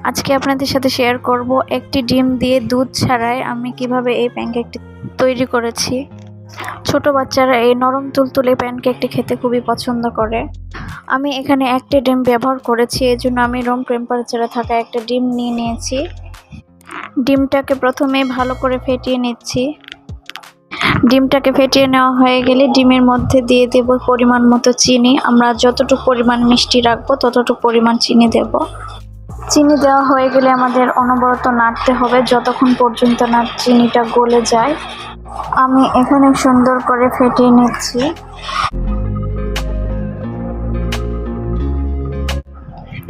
আজকে আপনাদের সাথে শেয়ার করব একটি ডিম দিয়ে দুধ ছাড়াই আমি কিভাবে এই প্যানকেকটি তৈরি করেছি। ছোট বাচ্চারা এই নরম তুলতুলে প্যানকেকটি খেতে খুবই পছন্দ করে। আমি এখানে একটি ডিম ব্যবহার করেছি, এজন্য আমি রুম টেম্পারেচারে থাকা একটা ডিম নিয়ে নিয়েছি। ডিমটাকে প্রথমে ভালো করে ফেটিয়ে নিচ্ছি। ডিমটাকে ফেটিয়ে নেওয়া হয়ে গেলে ডিমের মধ্যে দিয়ে দেব পরিমাণ মতো চিনি। আমরা যতটুকু পরিমাণ মিষ্টি রাখবো ততটুকু পরিমাণ চিনি দেব। চিনি দেওয়া হয়ে গেলে আমাদের অনবরত নাড়তে হবে যতক্ষণ পর্যন্ত না চিনিটা গলে যায়। আমি এখানে সুন্দর করে ফেটিয়ে নিচ্ছি।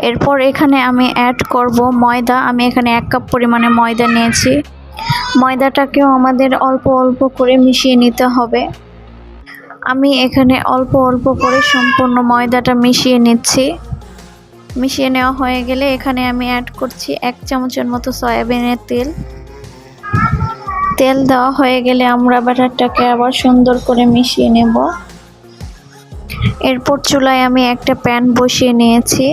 এরপর এখানে আমি অ্যাড করব ময়দা। আমি এখানে 1 কাপ পরিমাণে ময়দা নিয়েছি। ময়দাটাকেও আমাদের অল্প অল্প করে মিশিয়ে নিতে হবে। আমি এখানে অল্প অল্প করে সম্পূর্ণ ময়দাটা মিশিয়ে নিচ্ছি। মিশিয়ে নেওয়া হয়ে গেলে এখানে আমি অ্যাড করছি 1 চামচের মতো সয়াবিনের তেল। তেল দেওয়া হয়ে গেলে আমরা ব্যাটারটাকে আবার সুন্দর করে মিশিয়ে নেব। এরপর চুলায় আমি একটা প্যান বসিয়ে নিয়েছি।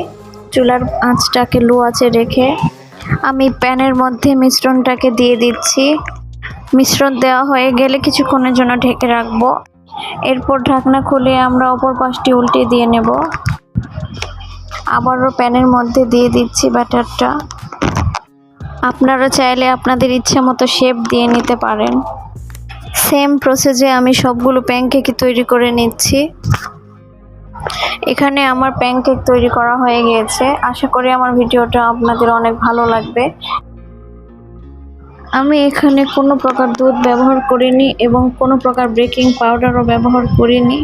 চুলার আঁচটাকে লো আঁচে রেখে আমি প্যানের মধ্যে মিশ্রণটাকে দিয়ে দিচ্ছি। মিশ্রণ দেওয়া হয়ে গেলে কিছুক্ষণের জন্য ঢেকে রাখবো। এরপর ঢাকনা খুলে আমরা অপর পাশটি উল্টে দিয়ে নেব। আবারও প্যানের মধ্যে দিয়ে দিচ্ছি ব্যাটারটা। আপনারা চাইলে আপনাদের ইচ্ছা মতো শেপ দিয়ে নিতে পারেন। সেম প্রসেসে আমি সবগুলো প্যানকেক তৈরি করে নিচ্ছি। এখানে আমার প্যানকেক তৈরি করা হয়ে গিয়েছে। আশা করি আমার ভিডিওটা আপনাদের অনেক ভালো লাগবে। আমি এখানে কোনো প্রকার দুধ ব্যবহার করিনি এবং কোনো প্রকার বেকিং পাউডারও ব্যবহার করিনি।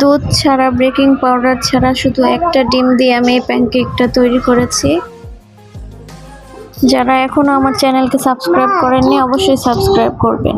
দুধ ছাড়া, বেকিং পাউডার ছাড়া শুধু একটা ডিম দিয়ে আমি এই প্যানকেকটা তৈরি করেছি। যারা এখনো আমার চ্যানেলকে সাবস্ক্রাইব করেননি অবশ্যই সাবস্ক্রাইব করবেন।